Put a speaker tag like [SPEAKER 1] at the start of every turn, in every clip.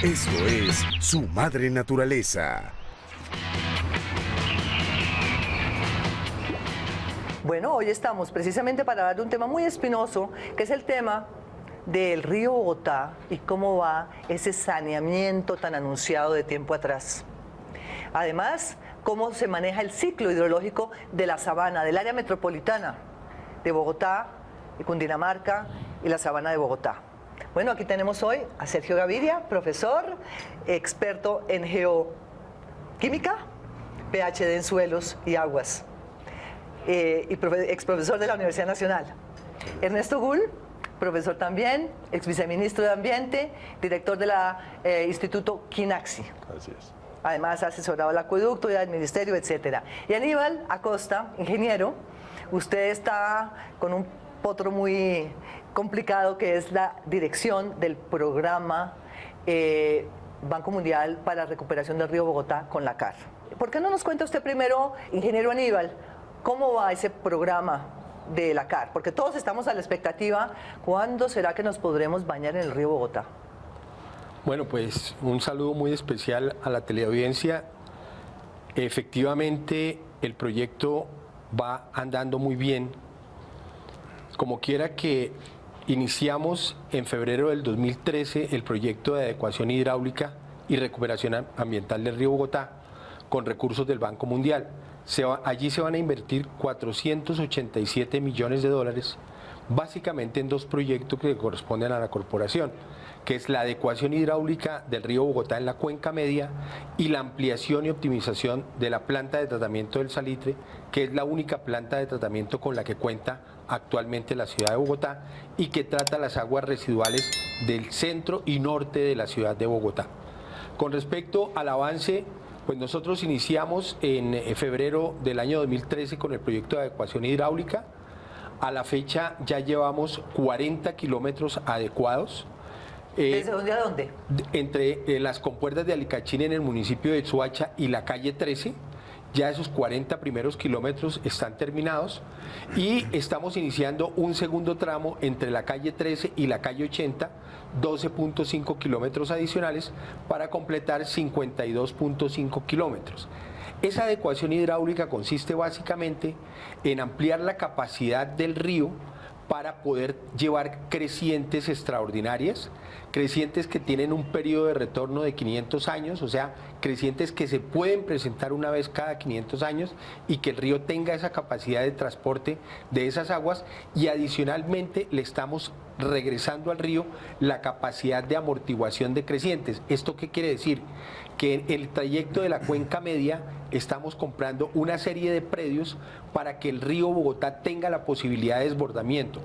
[SPEAKER 1] Esto es Su Madre Naturaleza.
[SPEAKER 2] Bueno, hoy estamos precisamente para hablar de un tema muy espinoso, que es el tema del río Bogotá y cómo va ese saneamiento tan anunciado de tiempo atrás. Además, cómo se maneja el ciclo hidrológico de la sabana, del área metropolitana de Bogotá, de Cundinamarca y la sabana de Bogotá. Bueno, aquí tenemos hoy a Sergio Gaviria, profesor, experto en geoquímica, PhD en suelos y aguas, y ex profesor de la Universidad Nacional. Ernesto Gull, profesor también, ex viceministro de Ambiente, director del Instituto Quinaxi.
[SPEAKER 3] Así es.
[SPEAKER 2] Además, ha asesorado al acueducto y al ministerio, etcétera. Y Aníbal Acosta, ingeniero, usted está con un potro muy complicado, que es la dirección del programa Banco Mundial para la Recuperación del Río Bogotá con la CAR. ¿Por qué no nos cuenta usted primero, ingeniero Aníbal, cómo va ese programa de la CAR? Porque todos estamos a la expectativa, ¿cuándo será que nos podremos bañar en el río Bogotá?
[SPEAKER 4] Bueno, pues un saludo muy especial a la teleaudiencia. Efectivamente, el proyecto va andando muy bien. Como quiera que iniciamos en febrero del 2013 el proyecto de adecuación hidráulica y recuperación ambiental del río Bogotá con recursos del Banco Mundial. Allí se van a invertir 487 millones de dólares, básicamente en dos proyectos que corresponden a la corporación, que es la adecuación hidráulica del río Bogotá en la cuenca media y la ampliación y optimización de la planta de tratamiento del salitre, que es la única planta de tratamiento con la que cuenta actualmente la ciudad de Bogotá y que trata las aguas residuales del centro y norte de la ciudad de Bogotá. Con respecto al avance, pues nosotros iniciamos en febrero del año 2013 con el proyecto de adecuación hidráulica. A la fecha ya llevamos 40 kilómetros adecuados.
[SPEAKER 2] ¿Desde dónde a dónde?
[SPEAKER 4] Entre las compuertas de Alicachín en el municipio de Soacha y la calle 13, ya esos 40 primeros kilómetros están terminados y estamos iniciando un segundo tramo entre la calle 13 y la calle 80, 12.5 kilómetros adicionales para completar 52.5 kilómetros. Esa adecuación hidráulica consiste básicamente en ampliar la capacidad del río para poder llevar crecientes extraordinarias, crecientes que tienen un periodo de retorno de 500 años, o sea, crecientes que se pueden presentar una vez cada 500 años y que el río tenga esa capacidad de transporte de esas aguas, y adicionalmente le estamos regresando al río la capacidad de amortiguación de crecientes. ¿Esto qué quiere decir? Que en el trayecto de la cuenca media estamos comprando una serie de predios para que el río Bogotá tenga la posibilidad de desbordamiento.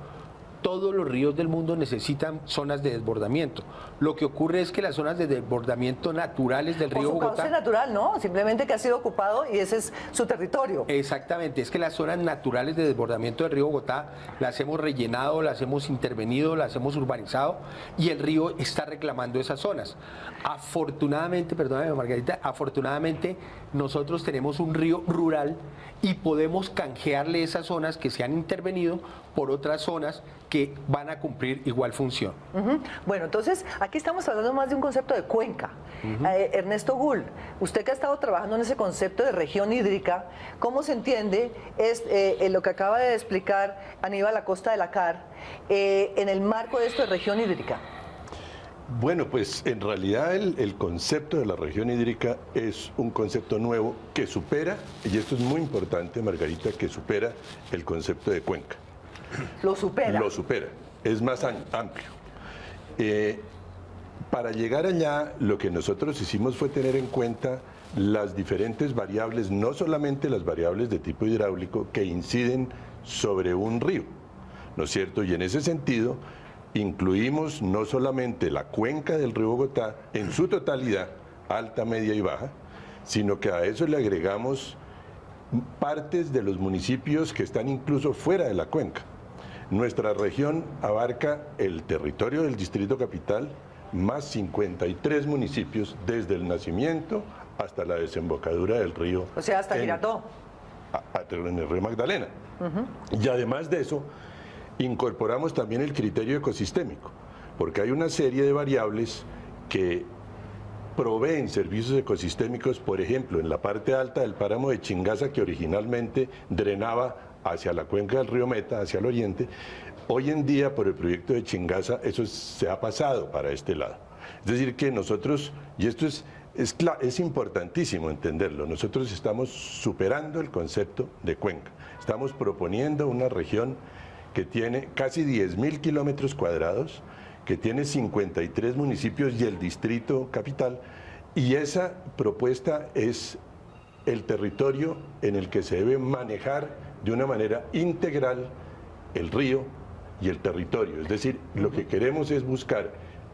[SPEAKER 4] Todos los ríos del mundo necesitan zonas de desbordamiento. Lo que ocurre es que las zonas de desbordamiento naturales del río Bogotá...
[SPEAKER 2] Por su cauce natural, ¿no? Simplemente que ha sido ocupado y ese es su territorio.
[SPEAKER 4] Exactamente, es que las zonas naturales de desbordamiento del río Bogotá las hemos rellenado, las hemos intervenido, las hemos urbanizado y el río está reclamando esas zonas. Afortunadamente, perdóname Margarita, afortunadamente nosotros tenemos un río rural y podemos canjearle esas zonas que se han intervenido por otras zonas que van a cumplir igual función.
[SPEAKER 2] Bueno, entonces aquí estamos hablando más de un concepto de cuenca. Ernesto Gull, usted que ha estado trabajando en ese concepto de región hídrica, ¿cómo se entiende lo que acaba de explicar Aníbal Acosta de la CAR en el marco de esto de región hídrica?
[SPEAKER 3] Bueno, pues en realidad el concepto de la región hídrica es un concepto nuevo que supera, y esto es muy importante, Margarita, que supera el concepto de cuenca.
[SPEAKER 2] ¿Lo supera?
[SPEAKER 3] Lo supera, es más amplio. Para llegar allá, lo que nosotros hicimos fue tener en cuenta las diferentes variables, no solamente las variables de tipo hidráulico que inciden sobre un río, ¿no es cierto? Y en ese sentido, incluimos no solamente la cuenca del río Bogotá en su totalidad, alta, media y baja, sino que a eso le agregamos partes de los municipios que están incluso fuera de la cuenca. Nuestra región abarca el territorio del Distrito Capital, más 53 municipios desde el nacimiento hasta la desembocadura del río.
[SPEAKER 2] O sea, hasta Girardot.
[SPEAKER 3] En el río Magdalena. Y además de eso, incorporamos también el criterio ecosistémico, porque hay una serie de variables que proveen servicios ecosistémicos, por ejemplo, en la parte alta del páramo de Chingaza, que originalmente drenaba hacia la cuenca del río Meta, hacia el oriente. Hoy en día, por el proyecto de Chingaza, eso se ha pasado para este lado. Es decir, que nosotros, y esto es importantísimo entenderlo, nosotros estamos superando el concepto de cuenca. Estamos proponiendo una región que tiene casi 10.000 kilómetros cuadrados, que tiene 53 municipios y el distrito capital, y esa propuesta es el territorio en el que se debe manejar de una manera integral el río y el territorio. Es decir, lo que queremos es buscar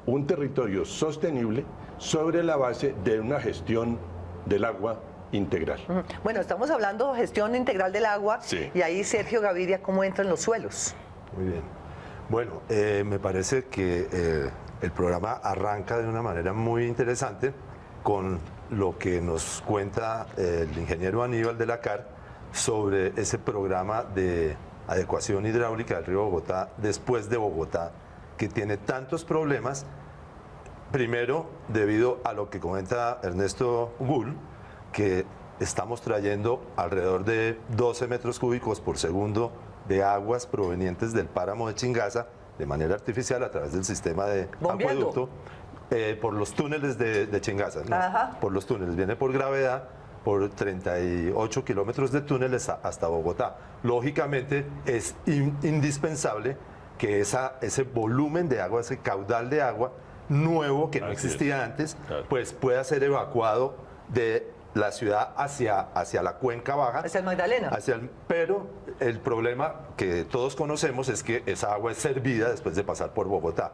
[SPEAKER 3] un territorio sostenible sobre la base de una gestión del agua integral.
[SPEAKER 2] Bueno, estamos hablando de gestión integral del agua,
[SPEAKER 3] sí.
[SPEAKER 2] Y ahí Sergio Gaviria, ¿cómo entran los suelos?
[SPEAKER 5] Muy bien. Bueno, me parece que el programa arranca de una manera muy interesante con lo que nos cuenta el ingeniero Aníbal de la CAR sobre ese programa de adecuación hidráulica del río Bogotá después de Bogotá, que tiene tantos problemas, primero debido a lo que comenta Ernesto Gull, que estamos trayendo alrededor de 12 metros cúbicos por segundo de aguas provenientes del páramo de Chingaza de manera artificial a través del sistema de
[SPEAKER 2] Bombeando.
[SPEAKER 5] acueducto por los túneles de Chingaza, ¿no?
[SPEAKER 2] Ajá.
[SPEAKER 5] Por los túneles, viene por gravedad por 38 kilómetros de túneles hasta Bogotá. Lógicamente es indispensable que ese volumen de agua, ese caudal de agua nuevo que no existía antes, pues pueda ser evacuado de la ciudad hacia la cuenca baja.
[SPEAKER 2] Hacia el Magdalena.
[SPEAKER 5] Pero el problema que todos conocemos es que esa agua es servida después de pasar por Bogotá.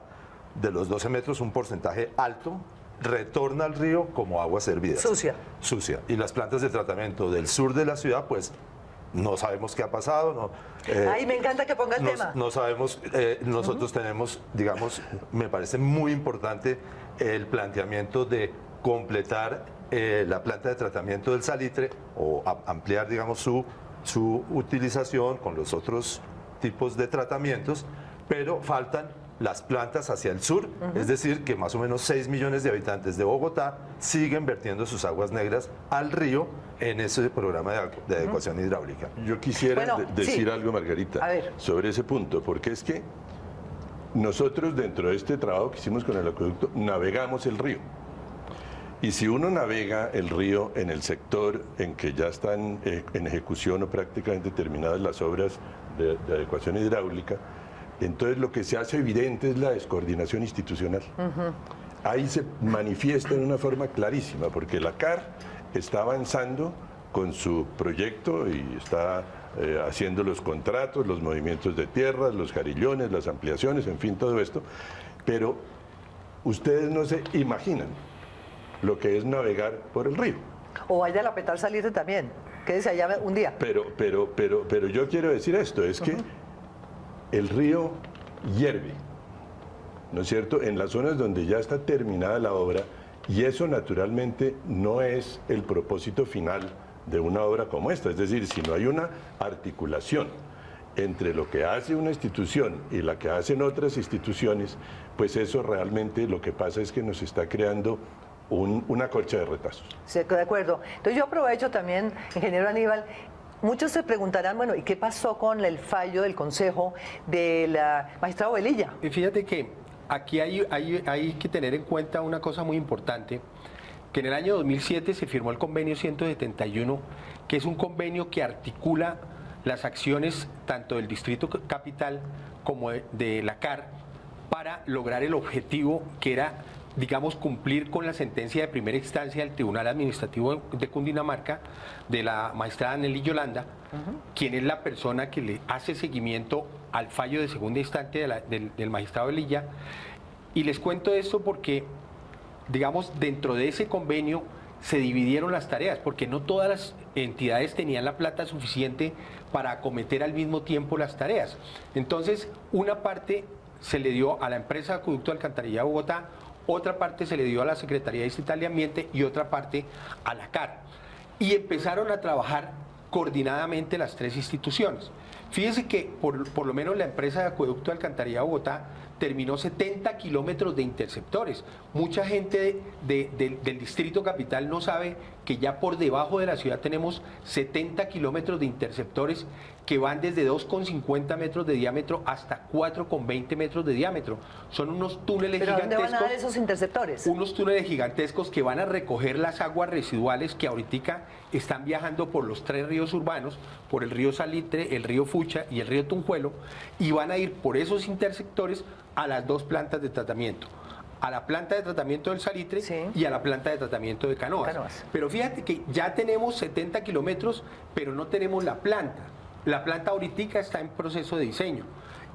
[SPEAKER 5] De los 12 metros, un porcentaje alto retorna al río como agua servida. Sucia. Y las plantas de tratamiento del sur de la ciudad, pues no sabemos qué ha pasado.
[SPEAKER 2] Ay, me encanta que ponga el tema.
[SPEAKER 5] No sabemos, nosotros tenemos, digamos, me parece muy importante el planteamiento de completar la planta de tratamiento del salitre o ampliar, digamos, su utilización con los otros tipos de tratamientos, pero faltan las plantas hacia el sur, es decir, que más o menos 6 millones de habitantes de Bogotá siguen vertiendo sus aguas negras al río en ese programa de adecuación hidráulica.
[SPEAKER 3] Yo quisiera decir
[SPEAKER 2] sí.
[SPEAKER 3] algo, Margarita,
[SPEAKER 2] A ver.
[SPEAKER 3] sobre ese punto, porque es que nosotros dentro de este trabajo que hicimos con el acueducto navegamos el río. Y si uno navega el río en el sector en que ya están en ejecución o prácticamente terminadas las obras de adecuación hidráulica, entonces lo que se hace evidente es la descoordinación institucional. Ahí se manifiesta de una forma clarísima, porque la CAR está avanzando con su proyecto y está haciendo los contratos, los movimientos de tierras, los jarillones, las ampliaciones, en fin, todo esto, pero ustedes no se imaginan lo que es navegar por el río.
[SPEAKER 2] O vaya a la Petal Salitre también, quédese allá un día.
[SPEAKER 3] Pero yo quiero decir esto, es que el río hierve, ¿no es cierto?, en las zonas donde ya está terminada la obra, y eso naturalmente no es el propósito final de una obra como esta. Es decir, si no hay una articulación entre lo que hace una institución y la que hacen otras instituciones, pues eso realmente lo que pasa es que nos está creando una colcha de retazos.
[SPEAKER 2] Sí, de acuerdo. Entonces yo aprovecho también, ingeniero Aníbal, muchos se preguntarán, bueno, ¿y qué pasó con el fallo del Consejo del magistrado Velilla?
[SPEAKER 4] Y fíjate que aquí hay que tener en cuenta una cosa muy importante, que en el año 2007 se firmó el convenio 171, que es un convenio que articula las acciones tanto del Distrito Capital como de la CAR para lograr el objetivo que era, digamos, cumplir con la sentencia de primera instancia del Tribunal Administrativo de Cundinamarca de la magistrada Nelly Yolanda, quien es la persona que le hace seguimiento al fallo de segunda instancia del magistrado Velilla. Y les cuento esto porque, digamos, dentro de ese convenio se dividieron las tareas, porque no todas las entidades tenían la plata suficiente para acometer al mismo tiempo las tareas. Entonces, una parte se le dio a la empresa de Acueducto de Alcantarillado de Bogotá, otra parte se le dio a la Secretaría Distrital de Ambiente y otra parte a la CAR. Y empezaron a trabajar coordinadamente las tres instituciones. Fíjense que por lo menos la empresa de Acueducto de Alcantarillado de Bogotá terminó 70 kilómetros de interceptores. Mucha gente del Distrito Capital no sabe que ya por debajo de la ciudad tenemos 70 kilómetros de interceptores que van desde 2,50 metros de diámetro hasta 4,20 metros de diámetro. Son unos túneles
[SPEAKER 2] ¿Pero
[SPEAKER 4] gigantescos.
[SPEAKER 2] dónde van a dar esos interceptores?
[SPEAKER 4] Unos túneles gigantescos que van a recoger las aguas residuales que ahorita están viajando por los 3 ríos urbanos, por el río Salitre, el río Fucha y el río Tunjuelo, y van a ir por esos interceptores a las 2 plantas de tratamiento, a la planta de tratamiento del Salitre y a la planta de tratamiento de Canoas. Pero fíjate que ya tenemos 70 kilómetros, pero no tenemos la planta. La planta ahorita está en proceso de diseño.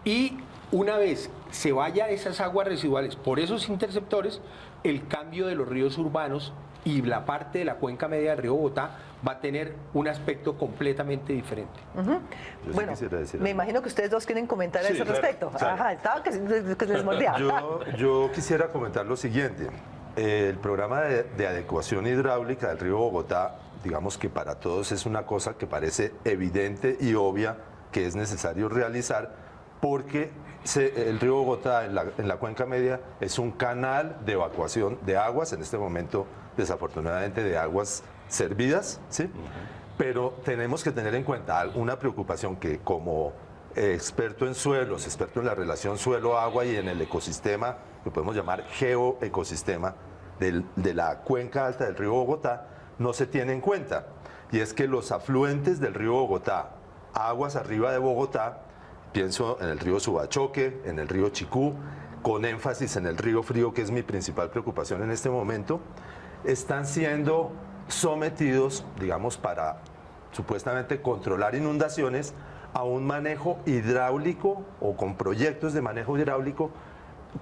[SPEAKER 4] Y una vez se vayan esas aguas residuales por esos interceptores, el cambio de los ríos urbanos y la parte de la cuenca media del río Bogotá va a tener un aspecto completamente diferente.
[SPEAKER 2] Bueno, me imagino que ustedes dos quieren comentar a ese respecto. Ajá, estaba que les mordía.
[SPEAKER 5] Yo quisiera comentar lo siguiente. El programa de adecuación hidráulica del río Bogotá, digamos que para todos es una cosa que parece evidente y obvia que es necesario realizar, porque el río Bogotá en la cuenca media es un canal de evacuación de aguas, en este momento desafortunadamente de aguas servidas, ¿sí? Pero tenemos que tener en cuenta una preocupación que como experto en suelos, experto en la relación suelo-agua y en el ecosistema, que podemos llamar geoecosistema de la cuenca alta del río Bogotá, no se tiene en cuenta. Y es que los afluentes del río Bogotá, aguas arriba de Bogotá, pienso en el río Subachoque, en el río Chicú, con énfasis en el río Frío, que es mi principal preocupación en este momento, están siendo sometidos, digamos, para supuestamente controlar inundaciones, a un manejo hidráulico o con proyectos de manejo hidráulico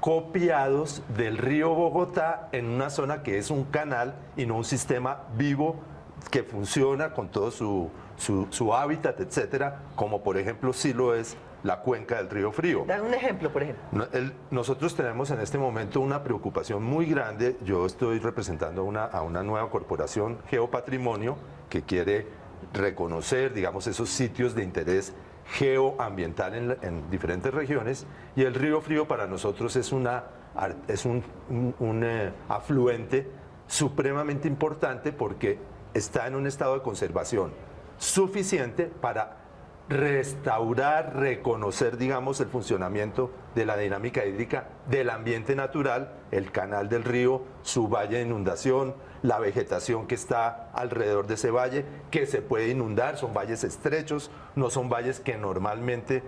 [SPEAKER 5] copiados del río Bogotá en una zona que es un canal y no un sistema vivo que funciona con todo su hábitat, etcétera, como por ejemplo sí lo es la cuenca del río Frío.
[SPEAKER 2] Dan un ejemplo, por ejemplo.
[SPEAKER 5] Nosotros tenemos en este momento una preocupación muy grande. Yo estoy representando a una nueva corporación, Geopatrimonio, que quiere reconocer, digamos, esos sitios de interés geoambiental en diferentes regiones, y el río Frío para nosotros es un afluente supremamente importante porque está en un estado de conservación suficiente para restaurar, reconocer, digamos, el funcionamiento de la dinámica hídrica del ambiente natural, el canal del río, su valle de inundación, la vegetación que está alrededor de ese valle, que se puede inundar, son valles estrechos, no son valles que normalmente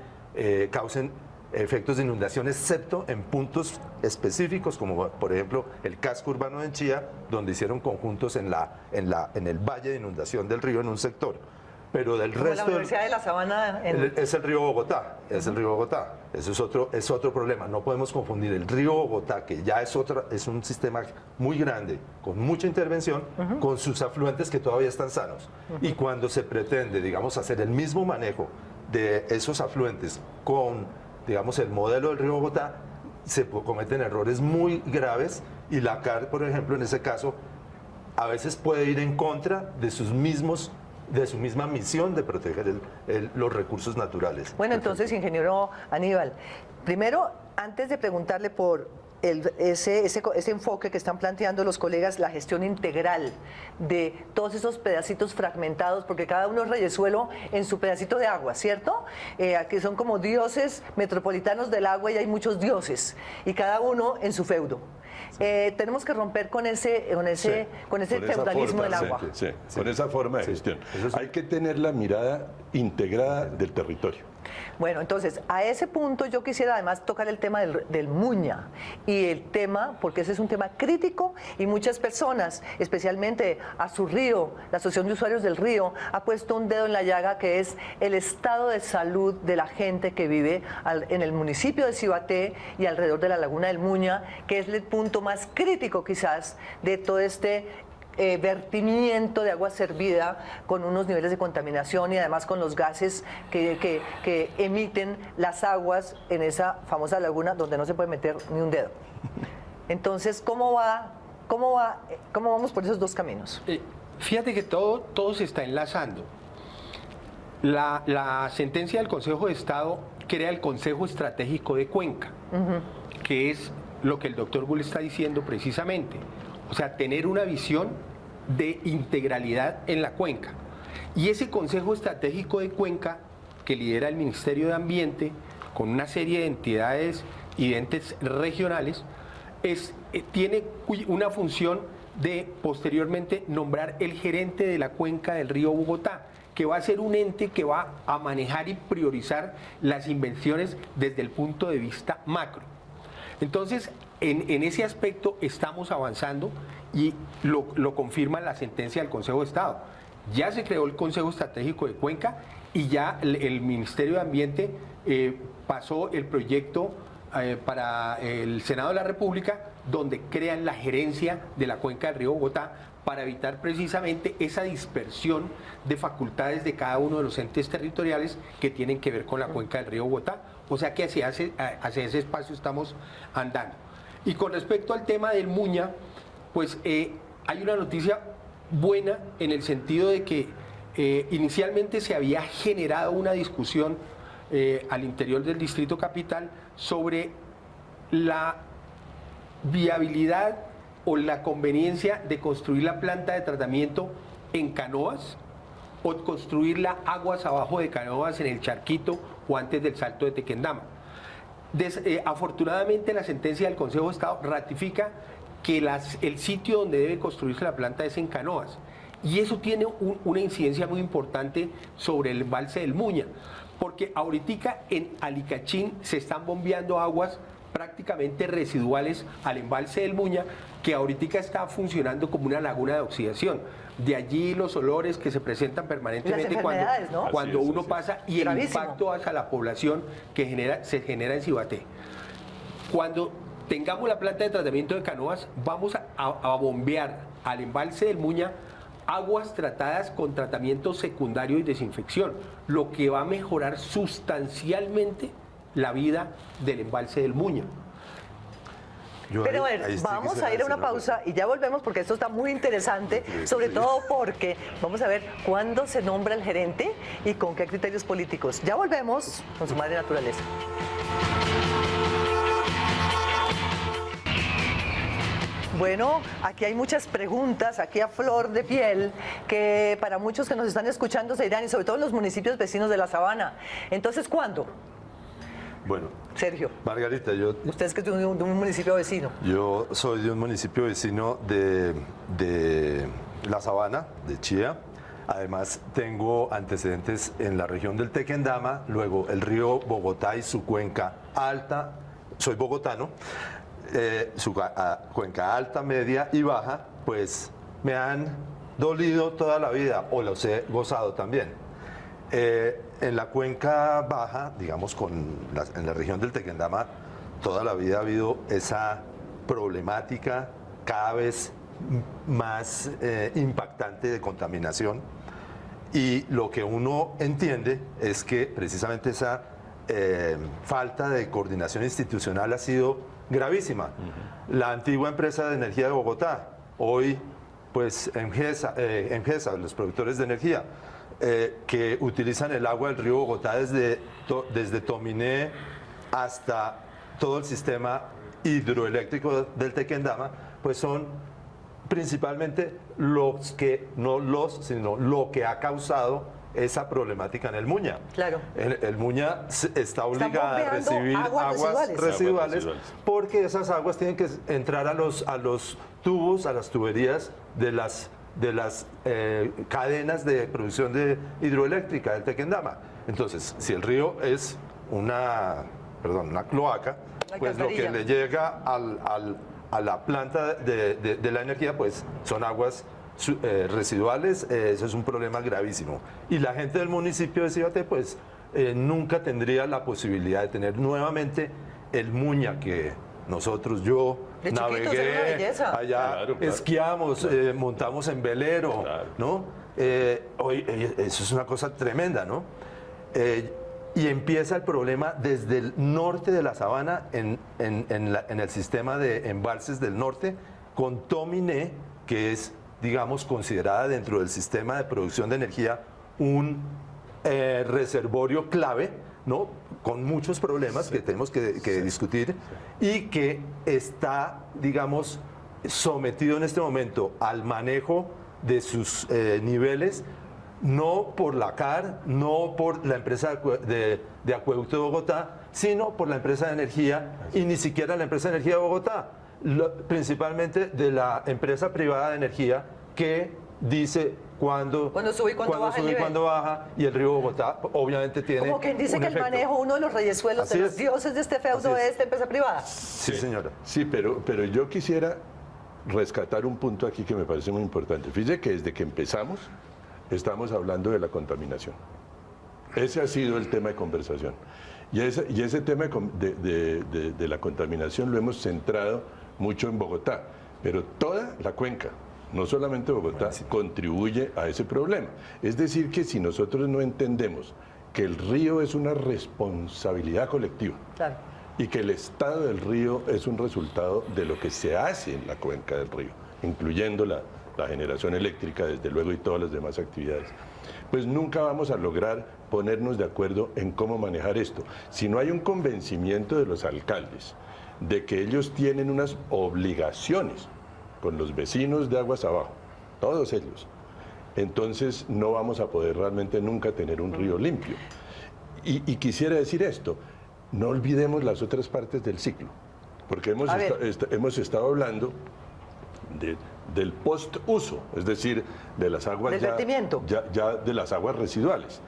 [SPEAKER 5] causen efectos de inundación, excepto en puntos específicos, como por ejemplo el casco urbano de Chía, donde hicieron conjuntos en el valle de inundación del río en un sector. Pero del
[SPEAKER 2] como
[SPEAKER 5] resto
[SPEAKER 2] la Universidad de la Sabana
[SPEAKER 5] es el río Bogotá, es el río Bogotá. Eso es otro problema. No podemos confundir el río Bogotá, que ya es un sistema muy grande, con mucha intervención, con sus afluentes que todavía están sanos. Y cuando se pretende, digamos, hacer el mismo manejo de esos afluentes con, digamos, el modelo del río Bogotá, se cometen errores muy graves, y la CAR, por ejemplo, en ese caso, a veces puede ir en contra de su misma misión de proteger los recursos naturales.
[SPEAKER 2] Bueno, entonces, ingeniero Aníbal, primero, antes de preguntarle por ese enfoque que están planteando los colegas, la gestión integral de todos esos pedacitos fragmentados, porque cada uno es reyesuelo en su pedacito de agua, ¿cierto? Aquí son como dioses metropolitanos del agua y hay muchos dioses, y cada uno en su feudo. Tenemos que romper con ese feudalismo del agua.
[SPEAKER 3] Con esa forma de gestión. Hay que tener la mirada integrada del territorio.
[SPEAKER 2] Bueno, entonces, a ese punto yo quisiera además tocar el tema del Muña, y el tema, porque ese es un tema crítico, y muchas personas, especialmente a su río, la Asociación de Usuarios del Río, ha puesto un dedo en la llaga, que es el estado de salud de la gente que vive en el municipio de Cibaté y alrededor de la laguna del Muña, que es el punto más crítico quizás de todo este vertimiento de agua servida, con unos niveles de contaminación y además con los gases que emiten las aguas en esa famosa laguna donde no se puede meter ni un dedo. Entonces, ¿cómo vamos por esos dos caminos?
[SPEAKER 4] Fíjate que todo se está enlazando. La sentencia del Consejo de Estado crea el Consejo Estratégico de Cuenca, que es lo que el doctor Bull está diciendo precisamente. O sea, tener una visión de integralidad en la cuenca. Y ese Consejo Estratégico de Cuenca, que lidera el Ministerio de Ambiente, con una serie de entidades y de entes regionales, tiene una función de posteriormente nombrar el gerente de la cuenca del río Bogotá, que va a ser un ente que va a manejar y priorizar las inversiones desde el punto de vista macro. Entonces, en ese aspecto estamos avanzando y lo confirma la sentencia del Consejo de Estado. Ya se creó el Consejo Estratégico de Cuenca y ya el Ministerio de Ambiente pasó el proyecto para el Senado de la República, donde crean la gerencia de la cuenca del río Bogotá para evitar precisamente esa dispersión de facultades de cada uno de los entes territoriales que tienen que ver con la cuenca del río Bogotá. O sea que hacia ese espacio estamos andando. Y con respecto al tema del Muña, pues hay una noticia buena en el sentido de que inicialmente se había generado una discusión al interior del Distrito Capital sobre la viabilidad o la conveniencia de construir la planta de tratamiento en Canoas o construirla aguas abajo de Canoas en el Charquito o antes del Salto de Tequendama. Afortunadamente la sentencia del Consejo de Estado ratifica que el sitio donde debe construirse la planta es en Canoas, y eso tiene una incidencia muy importante sobre el embalse del Muña, porque ahorita en Alicachín se están bombeando aguas prácticamente residuales al embalse del Muña, que ahorita está funcionando como una laguna de oxidación. De allí los olores que se presentan permanentemente cuando uno pasa, y el impacto hacia la población que se genera en Cibaté. Cuando tengamos la planta de tratamiento de Canoas, vamos a bombear al embalse del Muña aguas tratadas con tratamiento secundario y desinfección, lo que va a mejorar sustancialmente la vida del embalse del Muña.
[SPEAKER 2] Pero bueno, vamos a ir a una pausa y ya volvemos porque esto está muy interesante, sobre todo porque vamos a ver cuándo se nombra el gerente y con qué criterios políticos. Ya volvemos con Su Madre Naturaleza. Bueno, aquí hay muchas preguntas, aquí a flor de piel, que para muchos que nos están escuchando se dirán, y sobre todo en los municipios vecinos de la Sabana. Entonces, ¿cuándo?
[SPEAKER 5] Bueno,
[SPEAKER 2] Sergio.
[SPEAKER 5] Margarita,
[SPEAKER 2] usted es que es de un municipio vecino.
[SPEAKER 5] Yo soy de un municipio vecino de La Sabana, de Chía. Además, tengo antecedentes en la región del Tequendama, luego el río Bogotá y su cuenca alta. Soy bogotano. Su cuenca alta, media y baja, pues me han dolido toda la vida, o los he gozado también. En la cuenca baja, digamos, en la región del Tequendama, toda la vida ha habido esa problemática cada vez más impactante de contaminación, y lo que uno entiende es que precisamente esa falta de coordinación institucional ha sido gravísima. La antigua empresa de energía de Bogotá, hoy pues Emgesa, los productores de energía, que utilizan el agua del río Bogotá desde Tominé hasta todo el sistema hidroeléctrico del Tequendama, pues son principalmente sino lo que ha causado esa problemática en el Muña.
[SPEAKER 2] Claro.
[SPEAKER 5] El Muña está obligado a recibir aguas residuales porque esas aguas tienen que entrar a los tubos, a las tuberías de las cadenas de producción de hidroeléctrica del Tequendama. Entonces, si el río es una cloaca, pues lo que le llega a la planta de la energía, pues son aguas residuales. Eso es un problema gravísimo. Y la gente del municipio de Cibaté, pues nunca tendría la posibilidad de tener nuevamente el Muña que yo navegué allá, claro. Esquiamos, montamos en velero, claro. ¿No? Eso es una cosa tremenda, ¿no? Y empieza el problema desde el norte de la Sabana, en el sistema de embalses del norte, con Tominé, que es, digamos, considerada dentro del sistema de producción de energía un reservorio clave, ¿no? Con muchos problemas que tenemos que discutir y que está, digamos, sometido en este momento al manejo de sus niveles, no por la CAR, no por la empresa de Acueducto de Bogotá, sino por la empresa de energía, y ni siquiera la empresa de energía de Bogotá, principalmente de la empresa privada de energía que dice cuándo sube y cuándo baja, y el río Bogotá obviamente tiene
[SPEAKER 2] como quien dice que el manejo, uno de los reyesuelos de los dioses de este feudo es la empresa privada.
[SPEAKER 5] Sí, señora.
[SPEAKER 3] Sí, pero yo quisiera rescatar un punto aquí que me parece muy importante. Fíjese que desde que empezamos estamos hablando de la contaminación. Ese ha sido el tema de conversación. Y ese tema de la contaminación lo hemos centrado mucho en Bogotá, pero toda la cuenca, no solamente Bogotá, contribuye a ese problema. Es decir, que si nosotros no entendemos que el río es una responsabilidad colectiva,
[SPEAKER 2] Claro.
[SPEAKER 3] y que el estado del río es un resultado de lo que se hace en la cuenca del río, incluyendo la generación eléctrica, desde luego, y todas las demás actividades, pues nunca vamos a lograr ponernos de acuerdo en cómo manejar esto. Si no hay un convencimiento de los alcaldes de que ellos tienen unas obligaciones con los vecinos de aguas abajo, todos ellos, entonces no vamos a poder realmente nunca tener un río limpio. Y quisiera decir esto, no olvidemos las otras partes del ciclo, porque hemos estado hablando del post-uso, es decir, de las aguas ya de las aguas residuales.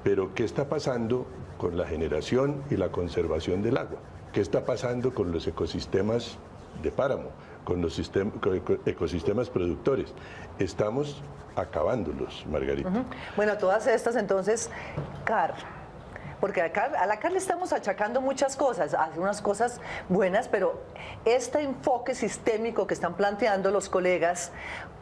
[SPEAKER 3] Pero ¿qué está pasando con la generación y la conservación del agua? ¿Qué está pasando con los ecosistemas de páramo, con los ecosistemas productores? Estamos acabándolos, Margarita.
[SPEAKER 2] Bueno, todas estas entonces, CAR, porque a la CAR le estamos achacando muchas cosas, hace unas cosas buenas, pero este enfoque sistémico que están planteando los colegas,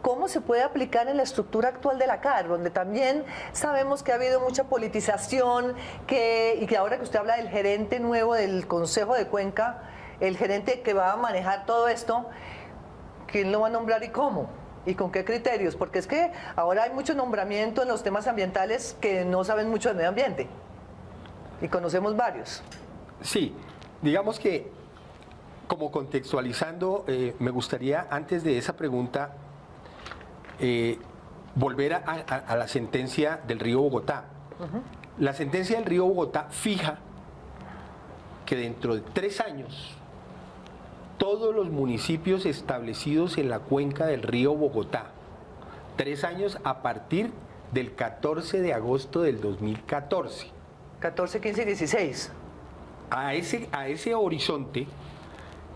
[SPEAKER 2] ¿cómo se puede aplicar en la estructura actual de la CAR, donde también sabemos que ha habido mucha politización, y que ahora que usted habla del gerente nuevo del Consejo de Cuenca, el gerente que va a manejar todo esto, ¿quién lo va a nombrar y cómo? ¿Y con qué criterios? Porque es que ahora hay mucho nombramiento en los temas ambientales que no saben mucho del medio ambiente. Y conocemos varios.
[SPEAKER 4] Sí, digamos que como contextualizando, me gustaría antes de esa pregunta volver a la sentencia del río Bogotá. La sentencia del río Bogotá fija que dentro de 3 años todos los municipios establecidos en la cuenca del río Bogotá, 3 años a partir del 14 de agosto del 2014.
[SPEAKER 2] 14, 15 y 16.
[SPEAKER 4] A ese horizonte,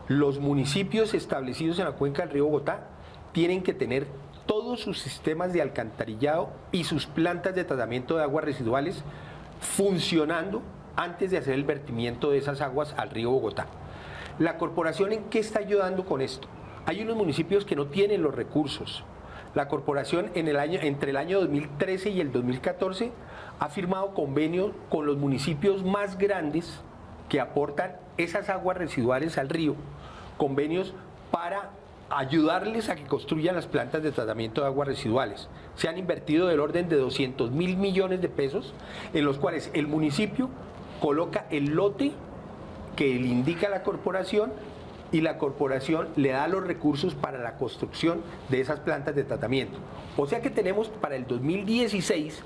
[SPEAKER 4] los municipios establecidos en la cuenca del río Bogotá tienen que tener todos sus sistemas de alcantarillado y sus plantas de tratamiento de aguas residuales funcionando antes de hacer el vertimiento de esas aguas al río Bogotá. ¿La corporación en qué está ayudando con esto? Hay unos municipios que no tienen los recursos. La corporación entre el año 2013 y el 2014 ha firmado convenios con los municipios más grandes que aportan esas aguas residuales al río, convenios para ayudarles a que construyan las plantas de tratamiento de aguas residuales. Se han invertido del orden de 200.000 millones de pesos, en los cuales el municipio coloca el lote que le indica a la corporación y la corporación le da los recursos para la construcción de esas plantas de tratamiento. O sea que tenemos para el 2016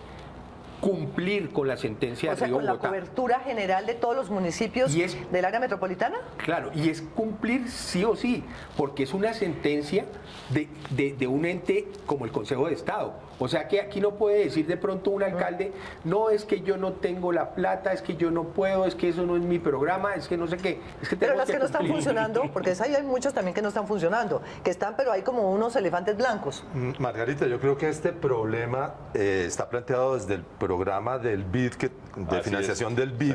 [SPEAKER 4] cumplir con la sentencia de Río Bogotá.
[SPEAKER 2] ¿Con la cobertura general de todos los municipios del área metropolitana?
[SPEAKER 4] Claro, y es cumplir sí o sí, porque es una sentencia de un ente como el Consejo de Estado. O sea que aquí no puede decir de pronto un alcalde, no, es que yo no tengo la plata, es que yo no puedo, es que eso no es mi programa, es que no sé qué. Es que
[SPEAKER 2] pero las que no están funcionando, porque hay muchas también que no están funcionando, que están, pero hay como unos elefantes blancos.
[SPEAKER 5] Margarita, yo creo que este problema está planteado desde el programa del BID, de financiación del BID,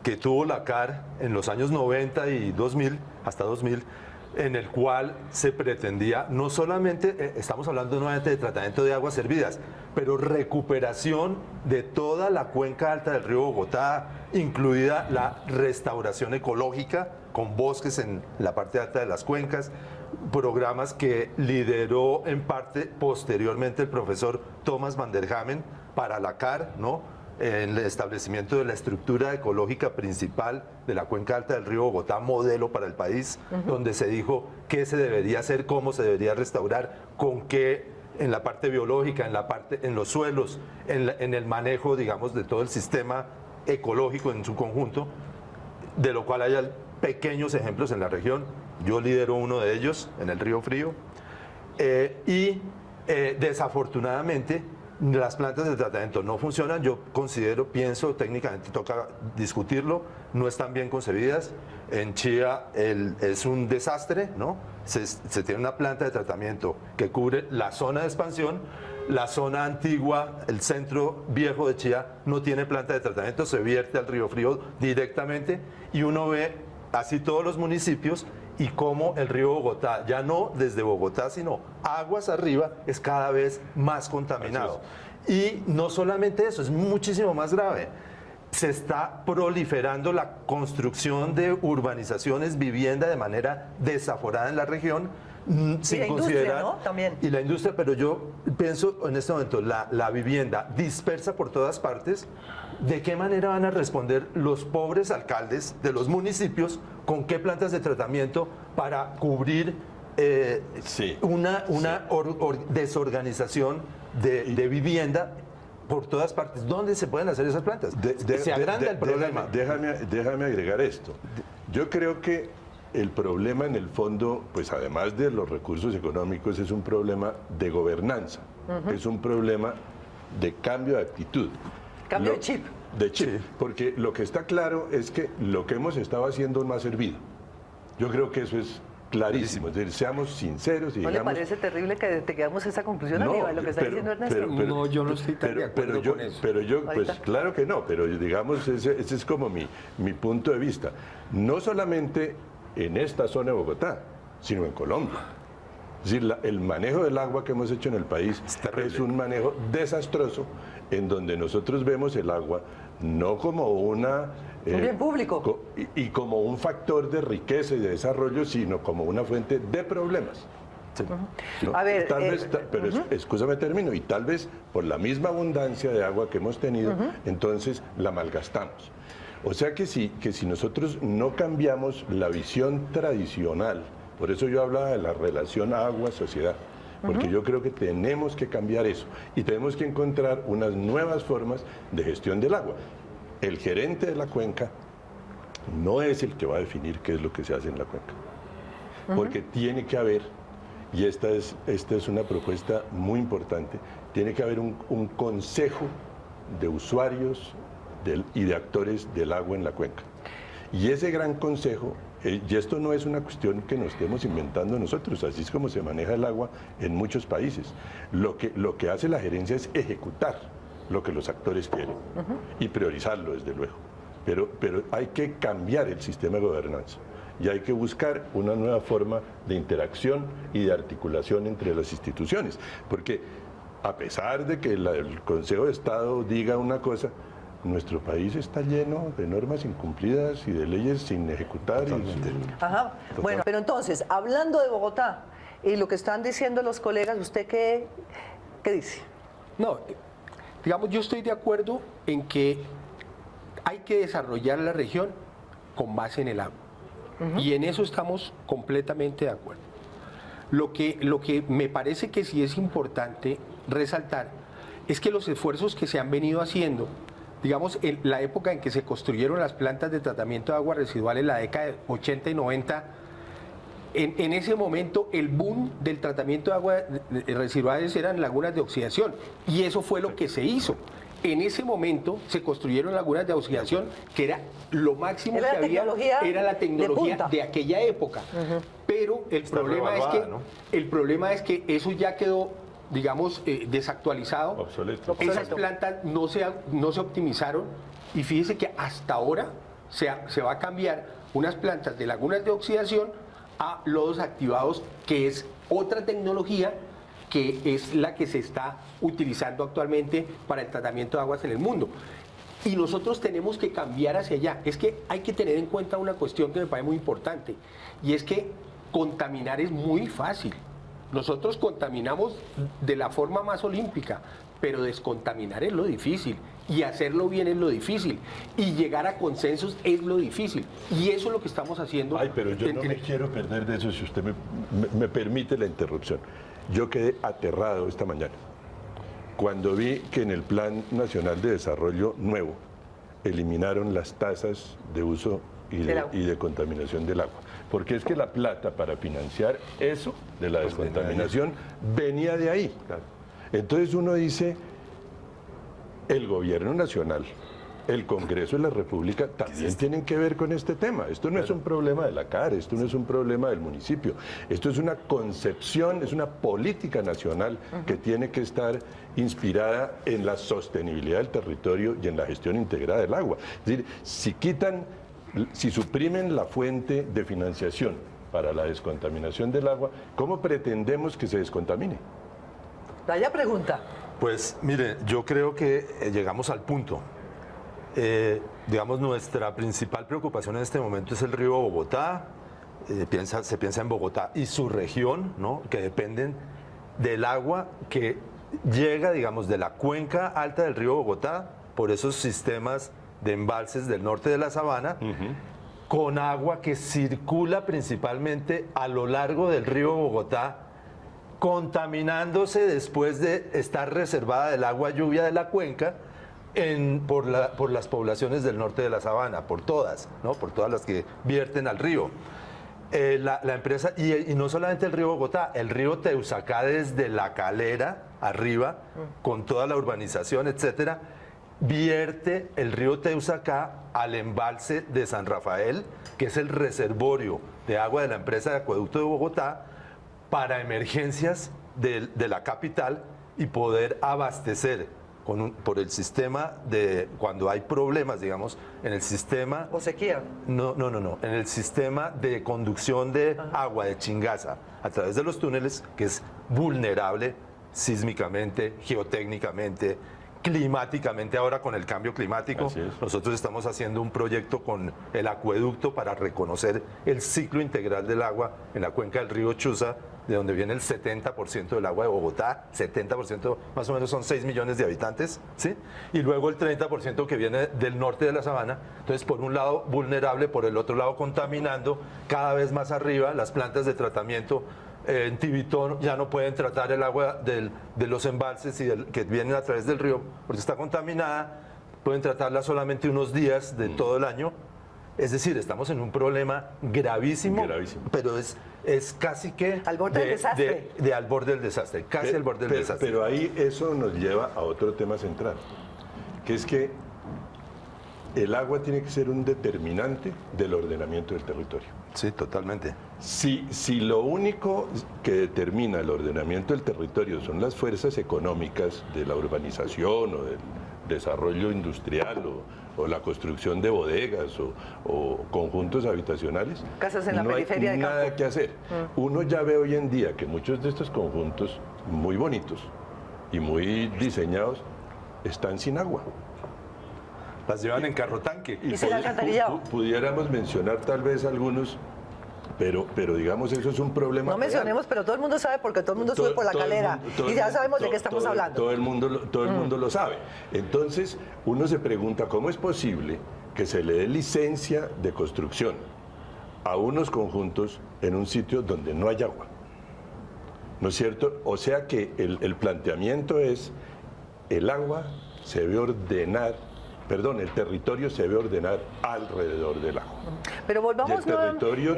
[SPEAKER 5] que tuvo la CAR en los años 90 y 2000, hasta 2000, en el cual se pretendía no solamente, estamos hablando nuevamente de tratamiento de aguas servidas, pero recuperación de toda la cuenca alta del río Bogotá, incluida la restauración ecológica con bosques en la parte alta de las cuencas, programas que lideró en parte posteriormente el profesor Thomas van der Hamen para la CAR, ¿no? en el establecimiento de la estructura ecológica principal de la cuenca alta del río Bogotá, modelo para el país, donde se dijo qué se debería hacer, cómo se debería restaurar, con qué, en la parte biológica, en los suelos, en el manejo, digamos, de todo el sistema ecológico en su conjunto, de lo cual hay pequeños ejemplos en la región. Yo lidero uno de ellos en el Río Frío. Desafortunadamente, las plantas de tratamiento no funcionan. Yo pienso, técnicamente toca discutirlo, no están bien concebidas. En Chía es un desastre, ¿no? Se tiene una planta de tratamiento que cubre la zona de expansión, la zona antigua, el centro viejo de Chía no tiene planta de tratamiento, se vierte al Río Frío directamente y uno ve así todos los municipios y cómo el río Bogotá, ya no desde Bogotá, sino aguas arriba, es cada vez más contaminado. Y no solamente eso, es muchísimo más grave. Se está proliferando la construcción de urbanizaciones, vivienda de manera desaforada en la región, sin considerar,
[SPEAKER 2] ¿no? También.
[SPEAKER 5] Y la industria, pero yo pienso en este momento, la vivienda dispersa por todas partes, ¿de qué manera van a responder los pobres alcaldes de los municipios con qué plantas de tratamiento para cubrir una desorganización de vivienda por todas partes? ¿Dónde se pueden hacer esas plantas? Se agranda el problema.
[SPEAKER 3] Déjame agregar esto. Yo creo que el problema en el fondo, pues además de los recursos económicos, es un problema de gobernanza, es un problema de cambio de actitud.
[SPEAKER 2] Cambio de chip.
[SPEAKER 3] De chip, porque lo que está claro es que lo que hemos estado haciendo no ha servido. Yo creo que eso es clarísimo, es decir, seamos sinceros y
[SPEAKER 2] ¿No
[SPEAKER 3] digamos...
[SPEAKER 2] le parece terrible que tengamos esa conclusión,
[SPEAKER 3] No,
[SPEAKER 2] Aníbal, lo que está diciendo Ernesto?
[SPEAKER 4] No, yo no estoy tan de acuerdo con eso.
[SPEAKER 3] Pero yo, pues
[SPEAKER 2] ¿Ahorita?
[SPEAKER 3] claro que no, pero digamos, ese es como mi punto de vista. No solamente en esta zona de Bogotá, sino en Colombia. Es decir, el manejo del agua que hemos hecho en el país es un manejo desastroso, en donde nosotros vemos el agua no como un
[SPEAKER 2] bien público.
[SPEAKER 3] Y como un factor de riqueza y de desarrollo, sino como una fuente de problemas. ¿No?
[SPEAKER 2] A ver,
[SPEAKER 3] Pero escúchame, termino, y tal vez por la misma abundancia de agua que hemos tenido, entonces la malgastamos. O sea que si nosotros no cambiamos la visión tradicional, por eso yo hablaba de la relación agua-sociedad, porque yo creo que tenemos que cambiar eso y tenemos que encontrar unas nuevas formas de gestión del agua. El gerente de la cuenca no es el que va a definir qué es lo que se hace en la cuenca, porque tiene que haber, y esta es una propuesta muy importante, tiene que haber un consejo de usuarios y de actores del agua en la cuenca. Y ese gran consejo, y esto no es una cuestión que nos estemos inventando nosotros, así es como se maneja el agua en muchos países. Lo que hace la gerencia es ejecutar lo que los actores quieren y priorizarlo, desde luego. Pero hay que cambiar el sistema de gobernanza y hay que buscar una nueva forma de interacción y de articulación entre las instituciones, porque a pesar de que el Consejo de Estado diga una cosa, nuestro país está lleno de normas incumplidas y de leyes sin ejecutar.
[SPEAKER 2] Ajá. Bueno, pero entonces, hablando de Bogotá y lo que están diciendo los colegas, ¿usted qué dice?
[SPEAKER 4] No, digamos, yo estoy de acuerdo en que hay que desarrollar la región con base en el agua. Y en eso estamos completamente de acuerdo. Lo que me parece que sí es importante resaltar es que los esfuerzos que se han venido haciendo, digamos, en la época en que se construyeron las plantas de tratamiento de agua residual, en la década de 80 y 90, en ese momento el boom del tratamiento de aguas residuales eran lagunas de oxidación, y eso fue lo que se hizo. En ese momento se construyeron lagunas de oxidación, que era lo máximo que había, era la tecnología de aquella época. Pero el problema es que eso ya quedó, digamos, desactualizado.
[SPEAKER 3] Obsoleto.
[SPEAKER 4] Esas plantas no se optimizaron, y fíjese que hasta ahora se va a cambiar unas plantas de lagunas de oxidación a lodos activados, que es otra tecnología que es la que se está utilizando actualmente para el tratamiento de aguas en el mundo. Y nosotros tenemos que cambiar hacia allá. Es que hay que tener en cuenta una cuestión que me parece muy importante, y es que contaminar es muy fácil. Nosotros contaminamos de la forma más olímpica, pero descontaminar es lo difícil. y hacerlo bien es lo difícil, y llegar a consensos es lo difícil, y eso es lo que estamos haciendo.
[SPEAKER 3] Ay, pero yo no me quiero perder de eso, si usted me permite la interrupción. Yo quedé aterrado esta mañana cuando vi que en el Plan Nacional de Desarrollo nuevo eliminaron las tasas de uso y de contaminación del agua. Porque es que la plata para financiar eso de la descontaminación venía de ahí. Entonces uno dice, el gobierno nacional, el Congreso de la República también tienen que ver con este tema. Esto no es un problema de la CAR, esto no es un problema del municipio. Esto es una concepción, es una política nacional que tiene que estar inspirada en la sostenibilidad del territorio y en la gestión integrada del agua. Es decir, si suprimen la fuente de financiación para la descontaminación del agua, ¿cómo pretendemos que se descontamine?
[SPEAKER 2] Vaya pregunta.
[SPEAKER 5] Pues mire, yo creo que llegamos al punto. Digamos, nuestra principal preocupación en este momento es el río Bogotá. Se piensa en Bogotá y su región, ¿no? Que dependen del agua que llega, digamos, de la cuenca alta del río Bogotá por esos sistemas de embalses del norte de la Sabana, con agua que circula principalmente a lo largo del río Bogotá, contaminándose después de estar reservada del agua lluvia de la cuenca por las poblaciones del norte de la Sabana, por todas, ¿no? Por todas las que vierten al río. La empresa, y no solamente el río Bogotá, el río Teusacá desde La Calera arriba, con toda la urbanización, etcétera, vierte el río Teusacá al embalse de San Rafael, que es el reservorio de agua de la empresa de acueducto de Bogotá, para emergencias de la capital y poder abastecer por el sistema de cuando hay problemas, digamos, en el sistema...
[SPEAKER 2] ¿O sequía?
[SPEAKER 5] No, en el sistema de conducción de agua de Chingaza a través de los túneles, que es vulnerable sísmicamente, geotécnicamente, climáticamente. Ahora con el cambio climático, nosotros estamos haciendo un proyecto con el acueducto para reconocer el ciclo integral del agua en la cuenca del río Chuza, de donde viene el 70% del agua de Bogotá, 70% más o menos son 6 millones de habitantes, ¿sí? Y luego el 30% que viene del norte de la Sabana. Entonces, por un lado vulnerable, por el otro lado contaminando, cada vez más arriba las plantas de tratamiento en Tibitón ya no pueden tratar el agua de los embalses que vienen a través del río porque está contaminada, pueden tratarla solamente unos días de todo el año. Es decir, estamos en un problema gravísimo. Pero es casi que
[SPEAKER 2] al borde del desastre.
[SPEAKER 5] Al borde del desastre, casi al borde del desastre.
[SPEAKER 3] Pero ahí eso nos lleva a otro tema central, que es que el agua tiene que ser un determinante del ordenamiento del territorio.
[SPEAKER 5] Sí, totalmente.
[SPEAKER 3] Si lo único que determina el ordenamiento del territorio son las fuerzas económicas de la urbanización o del desarrollo industrial o la construcción de bodegas o conjuntos habitacionales,
[SPEAKER 2] casas en la periferia
[SPEAKER 3] no hay nada que hacer. Uno ya ve hoy en día que muchos de estos conjuntos muy bonitos y muy diseñados están sin agua.
[SPEAKER 5] Las llevan en carro tanque.
[SPEAKER 2] ¿Y sin alcantarillado?
[SPEAKER 3] Pudiéramos mencionar tal vez algunos, pero digamos eso es un problema.
[SPEAKER 2] No mencionemos, pero todo el mundo sabe porque todo el mundo sube por la Calera y ya sabemos de qué estamos hablando.
[SPEAKER 3] Todo el mundo lo sabe. Entonces uno se pregunta cómo es posible que se le dé licencia de construcción a unos conjuntos en un sitio donde no hay agua. ¿No es cierto? O sea que el planteamiento es el agua se debe ordenar. Perdón, el territorio se debe ordenar alrededor del agua.
[SPEAKER 2] Pero volvamos.
[SPEAKER 3] Y el territorio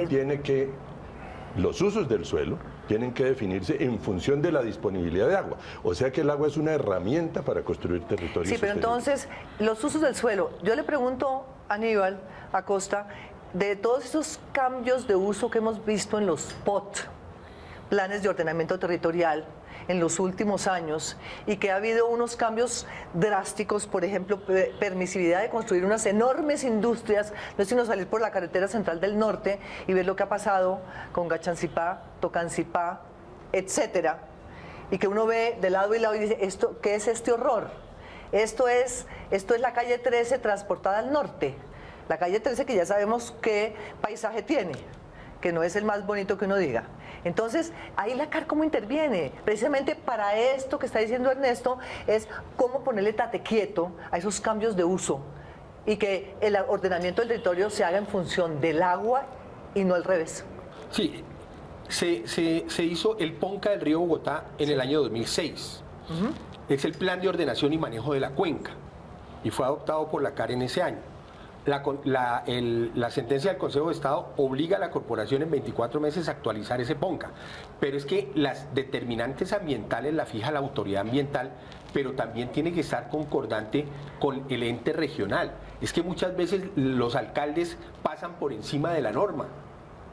[SPEAKER 3] los usos del suelo tienen que definirse en función de la disponibilidad de agua. O sea que el agua es una herramienta para construir territorios.
[SPEAKER 2] Sí, pero entonces, los usos del suelo. Yo le pregunto a Aníbal Acosta, de todos esos cambios de uso que hemos visto en los POT, planes de ordenamiento territorial, en los últimos años, y que ha habido unos cambios drásticos, por ejemplo, permisividad de construir unas enormes industrias, no es sino salir por la carretera central del norte y ver lo que ha pasado con Gachancipá, Tocancipá, etcétera, y que uno ve de lado y lado y dice, ¿qué es este horror? Esto es la calle 13 transportada al norte, la calle 13 que ya sabemos qué paisaje tiene, que no es el más bonito que uno diga. Entonces, ahí la CAR cómo interviene. Precisamente para esto que está diciendo Ernesto, es cómo ponerle tate quieto a esos cambios de uso y que el ordenamiento del territorio se haga en función del agua y no al revés.
[SPEAKER 4] Sí, se hizo el PONCA del río Bogotá en el año 2006. Es el Plan de Ordenación y Manejo de la Cuenca y fue adoptado por la CAR en ese año. La sentencia del Consejo de Estado obliga a la corporación en 24 meses a actualizar ese PONCA, pero es que las determinantes ambientales la fija la autoridad ambiental, pero también tiene que estar concordante con el ente regional. Es que muchas veces los alcaldes pasan por encima de la norma